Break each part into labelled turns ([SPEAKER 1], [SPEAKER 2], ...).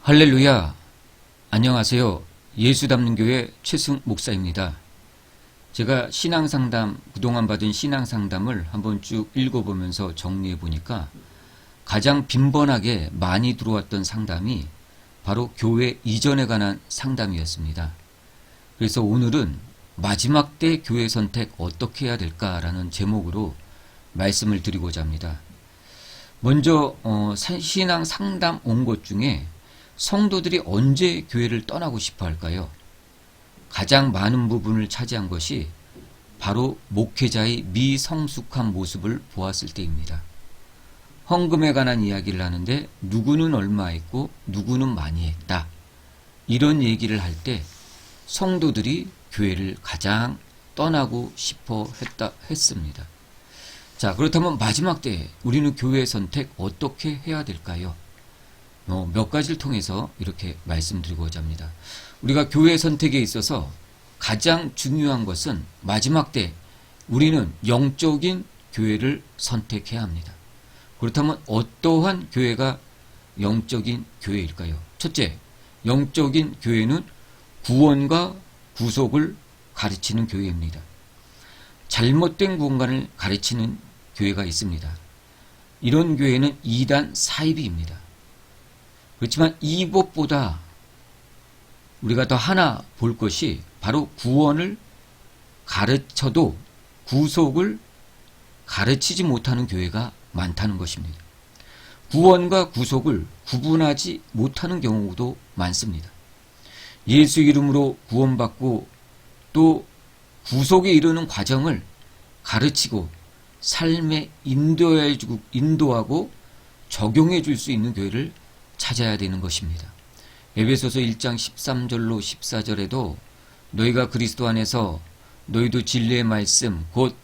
[SPEAKER 1] 할렐루야. 안녕하세요. 예수 담는 교회 최승 목사입니다. 제가 신앙상담, 그동안 받은 신앙상담을 한번 쭉 읽어보면서 정리해 보니까 가장 빈번하게 많이 들어왔던 상담이 바로 교회 이전에 관한 상담이었습니다. 그래서 오늘은 마지막 때 교회 선택 어떻게 해야 될까라는 제목으로 말씀을 드리고자 합니다. 먼저 신앙 상담 온 것 중에 성도들이 언제 교회를 떠나고 싶어 할까요? 가장 많은 부분을 차지한 것이 바로 목회자의 미성숙한 모습을 보았을 때입니다. 헌금에 관한 이야기를 하는데 누구는 얼마 했고 누구는 많이 했다. 이런 얘기를 할 때 성도들이 교회를 가장 떠나고 싶어 했습니다. 자, 그렇다면 마지막 때 우리는 교회 선택 어떻게 해야 될까요? 몇 가지를 통해서 이렇게 말씀드리고자 합니다. 우리가 교회 선택에 있어서 가장 중요한 것은 마지막 때 우리는 영적인 교회를 선택해야 합니다. 그렇다면 어떠한 교회가 영적인 교회일까요? 첫째, 영적인 교회는 구원과 구속을 가르치는 교회입니다. 잘못된 구원관을 가르치는 교회가 있습니다. 이런 교회는 이단 사이비입니다. 그렇지만 이것보다 우리가 더 하나 볼 것이 바로 구원을 가르쳐도 구속을 가르치지 못하는 교회가 많다는 것입니다. 구원과 구속을 구분하지 못하는 경우도 많습니다. 예수 이름으로 구원받고 또 구속에 이르는 과정을 가르치고 삶에 인도하고 적용해 줄 수 있는 교회를 찾아야 되는 것입니다. 에베소서 1장 13절로 14절에도 너희가 그리스도 안에서 너희도 진리의 말씀 곧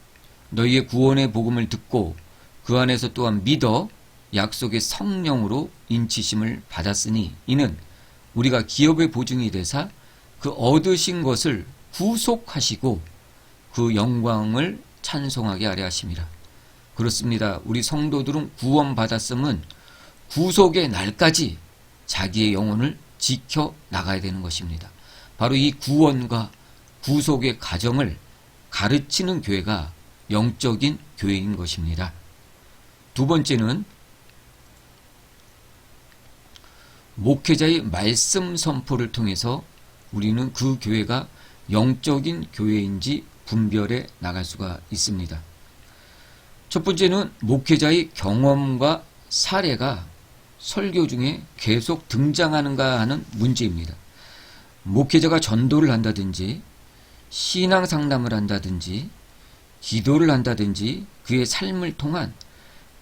[SPEAKER 1] 너희의 구원의 복음을 듣고 그 안에서 또한 믿어 약속의 성령으로 인치심을 받았으니 이는 우리가 기업의 보증이 되사 그 얻으신 것을 구속하시고 그 영광을 찬송하게 하려 하심이라. 그렇습니다. 우리 성도들은 구원받았음은 구속의 날까지 자기의 영혼을 지켜 나가야 되는 것입니다. 바로 이 구원과 구속의 과정을 가르치는 교회가 영적인 교회인 것입니다. 두 번째는 목회자의 말씀 선포를 통해서 우리는 그 교회가 영적인 교회인지 분별해 나갈 수가 있습니다. 첫 번째는 목회자의 경험과 사례가 설교 중에 계속 등장하는가 하는 문제입니다. 목회자가 전도를 한다든지 신앙 상담을 한다든지 기도를 한다든지 그의 삶을 통한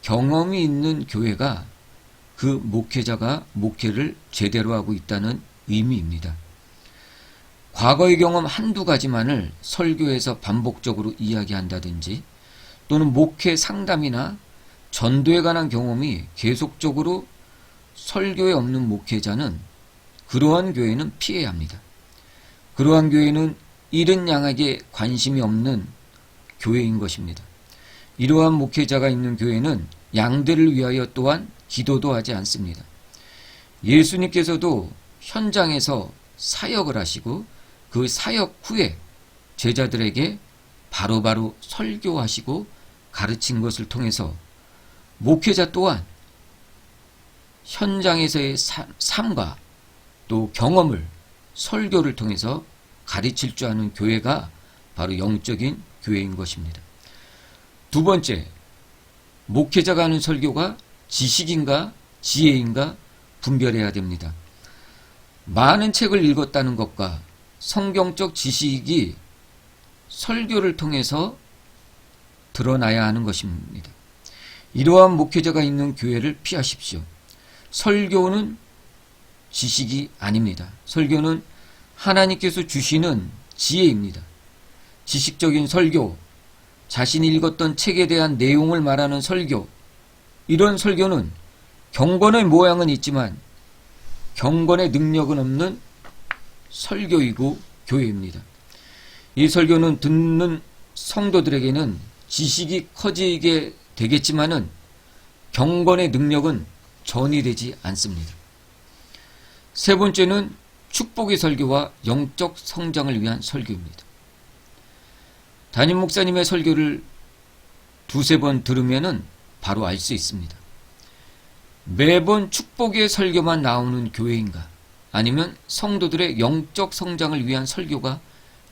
[SPEAKER 1] 경험이 있는 교회가 그 목회자가 목회를 제대로 하고 있다는 의미입니다. 과거의 경험 한두 가지만을 설교에서 반복적으로 이야기한다든지 또는 목회 상담이나 전도에 관한 경험이 계속적으로 설교에 없는 목회자는 그러한 교회는 피해야 합니다. 그러한 교회는 잃은 양에게 관심이 없는 교회인 것입니다. 이러한 목회자가 있는 교회는 양들을 위하여 또한 기도도 하지 않습니다. 예수님께서도 현장에서 사역을 하시고 그 사역 후에 제자들에게 바로바로 설교하시고 가르친 것을 통해서 목회자 또한 현장에서의 삶과 또 경험을 설교를 통해서 가르칠 줄 아는 교회가 바로 영적인 교회인 것입니다. 두 번째, 목회자가 하는 설교가 지식인가 지혜인가 분별해야 됩니다. 많은 책을 읽었다는 것과 성경적 지식이 설교를 통해서 드러나야 하는 것입니다. 이러한 목회자가 있는 교회를 피하십시오. 설교는 지식이 아닙니다. 설교는 하나님께서 주시는 지혜입니다. 지식적인 설교, 자신이 읽었던 책에 대한 내용을 말하는 설교, 이런 설교는 경건의 모양은 있지만 경건의 능력은 없는 설교이고 교회입니다. 이 설교는 듣는 성도들에게는 지식이 커지게 되겠지만은 경건의 능력은 전이 되지 않습니다. 세 번째는 축복의 설교와 영적 성장을 위한 설교입니다. 담임 목사님의 설교를 두세 번 들으면은 바로 알 수 있습니다. 매번 축복의 설교만 나오는 교회인가, 아니면 성도들의 영적 성장을 위한 설교가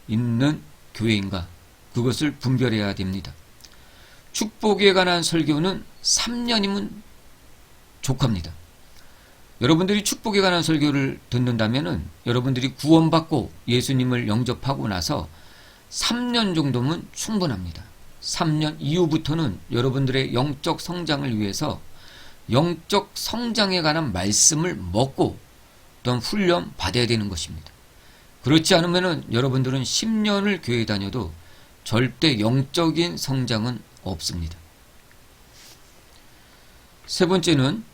[SPEAKER 1] 있는 교회인가, 그것을 분별해야 됩니다. 축복에 관한 설교는 3년이면 족합니다. 여러분들이 축복에 관한 설교를 듣는다면은 여러분들이 구원받고 예수님을 영접하고 나서 3년 정도면 충분합니다. 3년 이후부터는 여러분들의 영적 성장을 위해서 영적 성장에 관한 말씀을 먹고 또한 훈련 받아야 되는 것입니다. 그렇지 않으면은 여러분들은 10년을 교회 다녀도 절대 영적인 성장은 없습니다. 세 번째는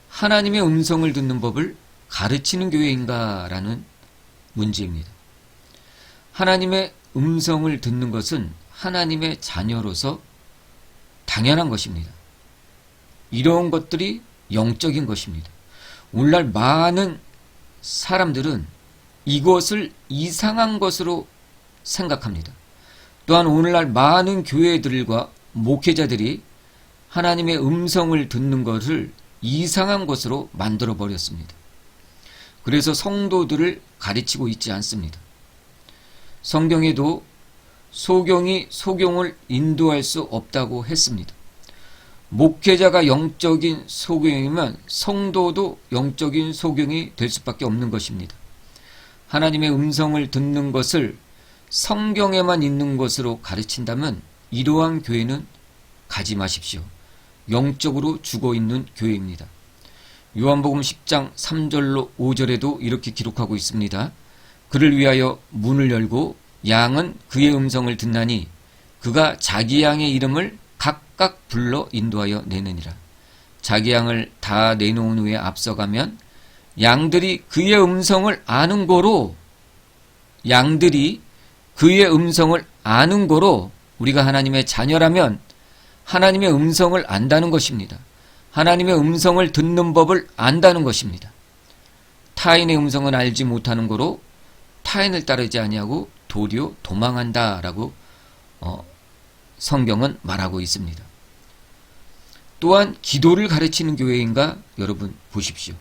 [SPEAKER 1] 하나님의 음성을 듣는 법을 가르치는 교회인가라는 문제입니다. 하나님의 음성을 듣는 것은 하나님의 자녀로서 당연한 것입니다. 이런 것들이 영적인 것입니다. 오늘날 많은 사람들은 이것을 이상한 것으로 생각합니다. 또한 오늘날 많은 교회들과 목회자들이 하나님의 음성을 듣는 것을 이상한 것으로 만들어 버렸습니다. 그래서 성도들을 가르치고 있지 않습니다. 성경에도 소경이 소경을 인도할 수 없다고 했습니다. 목회자가 영적인 소경이면 성도도 영적인 소경이 될 수밖에 없는 것입니다. 하나님의 음성을 듣는 것을 성경에만 있는 것으로 가르친다면 이러한 교회는 가지 마십시오. 영적으로 죽어있는 교회입니다. 요한복음 10장 3절로 5절에도 이렇게 기록하고 있습니다. 그를 위하여 문을 열고 양은 그의 음성을 듣나니 그가 자기 양의 이름을 각각 불러 인도하여 내느니라. 자기 양을 다 내놓은 후에 앞서가면 양들이 그의 음성을 아는 거로, 양들이 그의 음성을 아는 거로 우리가 하나님의 자녀라면 하나님의 음성을 안다는 것입니다. 하나님의 음성을 듣는 법을 안다는 것입니다. 타인의 음성은 알지 못하는 거로 타인을 따르지 아니하고 도리어 도망한다라고 성경은 말하고 있습니다. 또한 기도를 가르치는 교회인가 여러분 보십시오.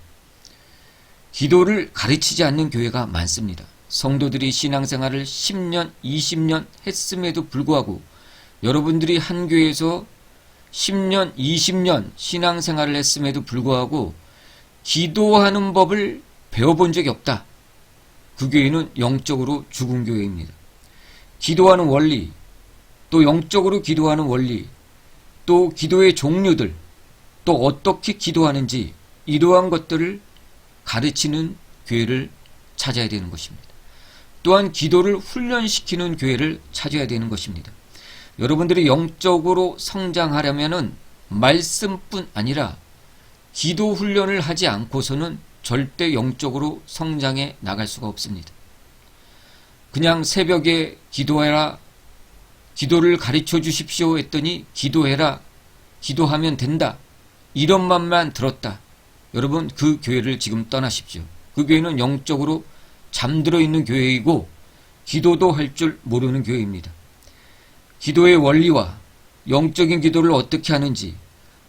[SPEAKER 1] 기도를 가르치지 않는 교회가 많습니다. 성도들이 신앙생활을 10년, 20년 했음에도 불구하고 여러분들이 한 교회에서 10년, 20년 신앙생활을 했음에도 불구하고 기도하는 법을 배워본 적이 없다. 그 교회는 영적으로 죽은 교회입니다. 기도하는 원리, 또 영적으로 기도하는 원리, 또 기도의 종류들, 또 어떻게 기도하는지 이러한 것들을 가르치는 교회를 찾아야 되는 것입니다. 또한 기도를 훈련시키는 교회를 찾아야 되는 것입니다. 여러분들이 영적으로 성장하려면은 말씀뿐 아니라 기도 훈련을 하지 않고서는 절대 영적으로 성장해 나갈 수가 없습니다. 그냥 새벽에 기도해라, 기도를 가르쳐 주십시오 했더니 기도해라, 기도하면 된다, 이런 말만 들었다. 여러분 그 교회를 지금 떠나십시오. 그 교회는 영적으로 잠들어 있는 교회이고 기도도 할 줄 모르는 교회입니다. 기도의 원리와 영적인 기도를 어떻게 하는지,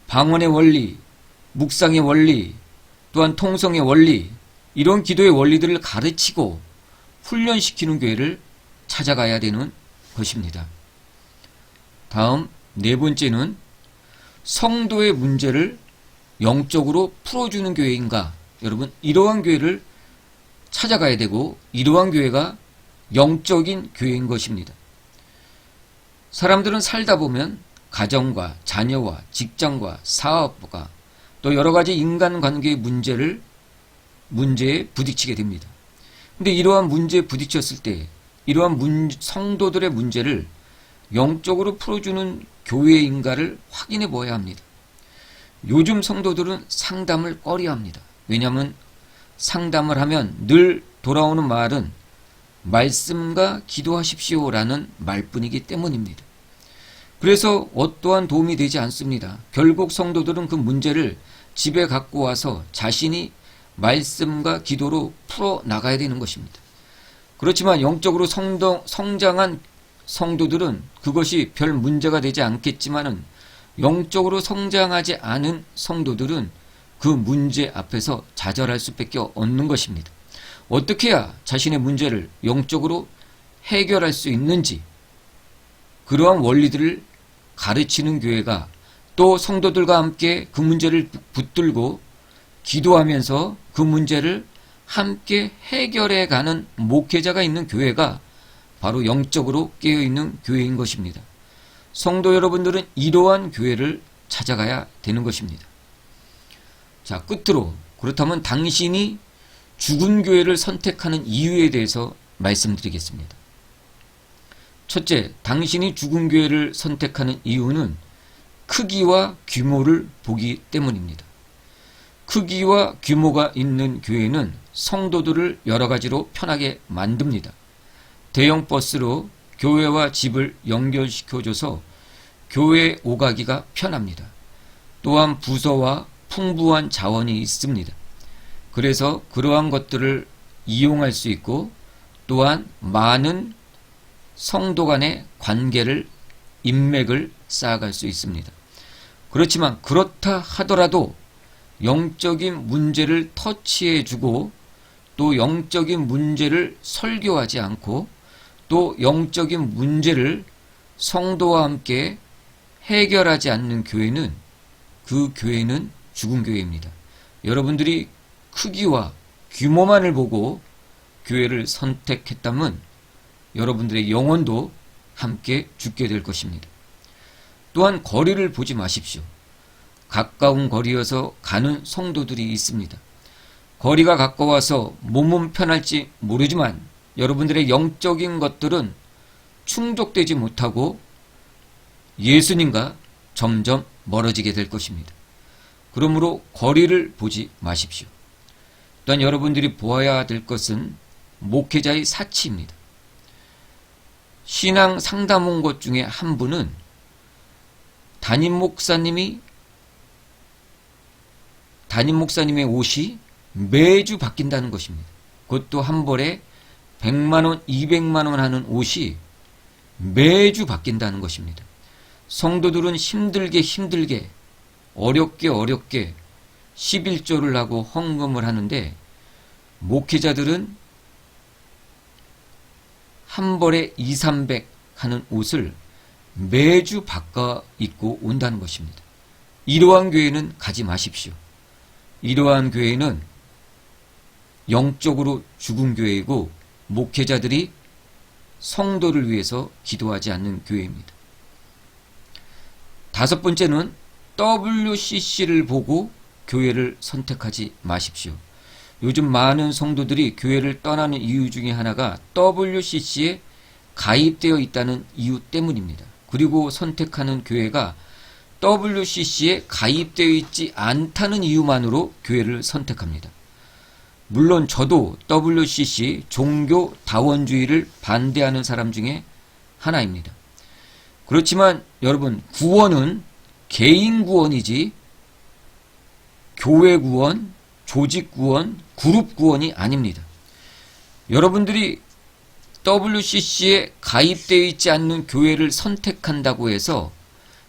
[SPEAKER 1] 방언의 원리, 묵상의 원리, 또한 통성의 원리, 이런 기도의 원리들을 가르치고 훈련시키는 교회를 찾아가야 되는 것입니다. 다음 네 번째는 성도의 문제를 영적으로 풀어주는 교회인가? 여러분 이러한 교회를 찾아가야 되고 이러한 교회가 영적인 교회인 것입니다. 사람들은 살다 보면 가정과 자녀와 직장과 사업과 또 여러 가지 인간관계의 문제에 부딪히게 됩니다. 근데 이러한 문제에 부딪혔을 때 이러한 성도들의 문제를 영적으로 풀어주는 교회인가를 확인해 보아야 합니다. 요즘 성도들은 상담을 꺼려합니다. 왜냐하면 상담을 하면 늘 돌아오는 말은 말씀과 기도하십시오라는 말뿐이기 때문입니다. 그래서 어떠한 도움이 되지 않습니다. 결국 성도들은 그 문제를 집에 갖고 와서 자신이 말씀과 기도로 풀어 나가야 되는 것입니다. 그렇지만 영적으로 성장한 성도들은 그것이 별 문제가 되지 않겠지만은 영적으로 성장하지 않은 성도들은 그 문제 앞에서 좌절할 수밖에 없는 것입니다. 어떻게 해야 자신의 문제를 영적으로 해결할 수 있는지 그러한 원리들을 가르치는 교회가 또 성도들과 함께 그 문제를 붙들고 기도하면서 그 문제를 함께 해결해 가는 목회자가 있는 교회가 바로 영적으로 깨어있는 교회인 것입니다. 성도 여러분들은 이러한 교회를 찾아가야 되는 것입니다. 자, 끝으로 그렇다면 당신이 죽은 교회를 선택하는 이유에 대해서 말씀드리겠습니다. 첫째, 당신이 죽은 교회를 선택하는 이유는 크기와 규모를 보기 때문입니다. 크기와 규모가 있는 교회는 성도들을 여러 가지로 편하게 만듭니다. 대형 버스로 교회와 집을 연결시켜줘서 교회에 오가기가 편합니다. 또한 부서와 풍부한 자원이 있습니다. 그래서 그러한 것들을 이용할 수 있고 또한 많은 성도 간의 관계를 인맥을 쌓아갈 수 있습니다. 그렇지만 그렇다 하더라도 영적인 문제를 터치해주고 또 영적인 문제를 설교하지 않고 또 영적인 문제를 성도와 함께 해결하지 않는 교회는 그 교회는 죽은 교회입니다. 여러분들이 크기와 규모만을 보고 교회를 선택했다면 여러분들의 영혼도 함께 죽게 될 것입니다. 또한 거리를 보지 마십시오. 가까운 거리여서 가는 성도들이 있습니다. 거리가 가까워서 몸은 편할지 모르지만 여러분들의 영적인 것들은 충족되지 못하고 예수님과 점점 멀어지게 될 것입니다. 그러므로 거리를 보지 마십시오. 또한 여러분들이 보아야 될 것은 목회자의 사치입니다. 신앙 상담 온 것 중에 한 분은 담임 목사님의 옷이 매주 바뀐다는 것입니다. 그것도 한 벌에 100만원, 200만원 하는 옷이 매주 바뀐다는 것입니다. 성도들은 힘들게 어렵게 11조를 하고 헌금을 하는데 목회자들은 한 벌에 2, 300 하는 옷을 매주 바꿔 입고 온다는 것입니다. 이러한 교회는 가지 마십시오. 이러한 교회는 영적으로 죽은 교회이고 목회자들이 성도를 위해서 기도하지 않는 교회입니다. 다섯 번째는 WCC를 보고 교회를 선택하지 마십시오. 요즘 많은 성도들이 교회를 떠나는 이유 중에 하나가 WCC에 가입되어 있다는 이유 때문입니다. 그리고 선택하는 교회가 WCC에 가입되어 있지 않다는 이유만으로 교회를 선택합니다. 물론 저도 WCC 종교 다원주의를 반대하는 사람 중에 하나입니다. 그렇지만 여러분, 구원은 개인 구원이지 교회 구원, 조직 구원, 그룹 구원이 아닙니다. 여러분들이 WCC에 가입되어 있지 않는 교회를 선택한다고 해서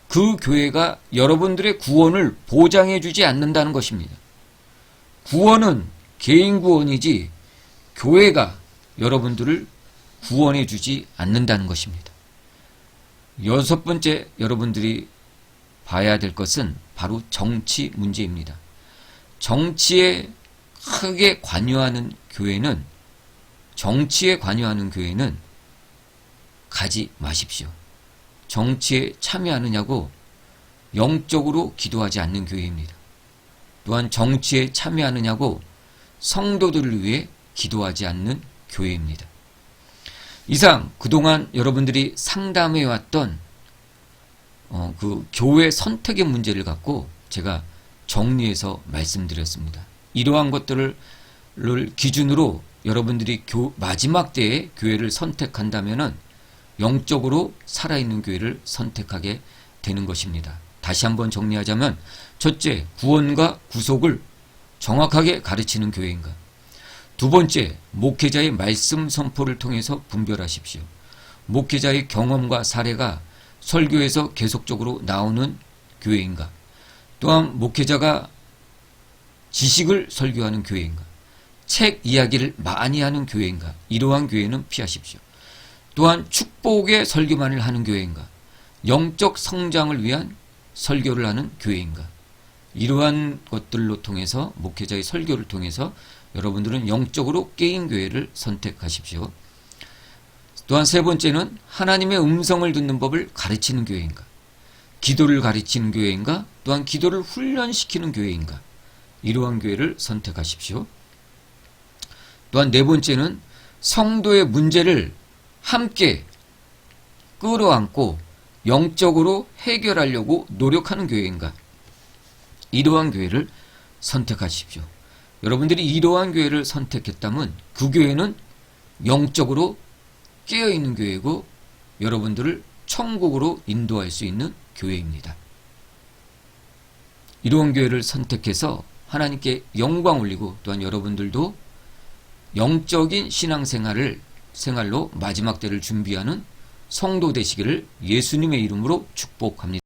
[SPEAKER 1] 그 교회가 여러분들의 구원을 보장해 주지 않는다는 것입니다. 구원은 개인 구원이지 교회가 여러분들을 구원해 주지 않는다는 것입니다. 여섯 번째 여러분들이 봐야 될 것은 바로 정치 문제입니다. 정치에 크게 관여하는 교회는 가지 마십시오. 정치에 참여하느냐고 영적으로 기도하지 않는 교회입니다. 또한 정치에 참여하느냐고 성도들을 위해 기도하지 않는 교회입니다. 이상 그동안 여러분들이 상담해왔던 그 교회 선택의 문제를 갖고 제가 정리해서 말씀드렸습니다. 이러한 것들을 기준으로 여러분들이 마지막 때에 교회를 선택한다면은 영적으로 살아있는 교회를 선택하게 되는 것입니다. 다시 한번 정리하자면 첫째, 구원과 구속을 정확하게 가르치는 교회인가? 두 번째, 목회자의 말씀 선포를 통해서 분별하십시오. 목회자의 경험과 사례가 설교에서 계속적으로 나오는 교회인가? 또한 목회자가 지식을 설교하는 교회인가? 책 이야기를 많이 하는 교회인가? 이러한 교회는 피하십시오. 또한 축복의 설교만을 하는 교회인가? 영적 성장을 위한 설교를 하는 교회인가? 이러한 것들로 통해서 목회자의 설교를 통해서 여러분들은 영적으로 깨인 교회를 선택하십시오. 또한 세 번째는 하나님의 음성을 듣는 법을 가르치는 교회인가? 기도를 가르치는 교회인가? 또한 기도를 훈련시키는 교회인가? 이러한 교회를 선택하십시오. 또한 네 번째는 성도의 문제를 함께 끌어안고 영적으로 해결하려고 노력하는 교회인가? 이러한 교회를 선택하십시오. 여러분들이 이러한 교회를 선택했다면 그 교회는 영적으로 깨어있는 교회고 여러분들을 천국으로 인도할 수 있는 교회입니다. 이러한 교회를 선택해서 하나님께 영광 올리고 또한 여러분들도 영적인 신앙생활로 마지막 때를 준비하는 성도 되시기를 예수님의 이름으로 축복합니다.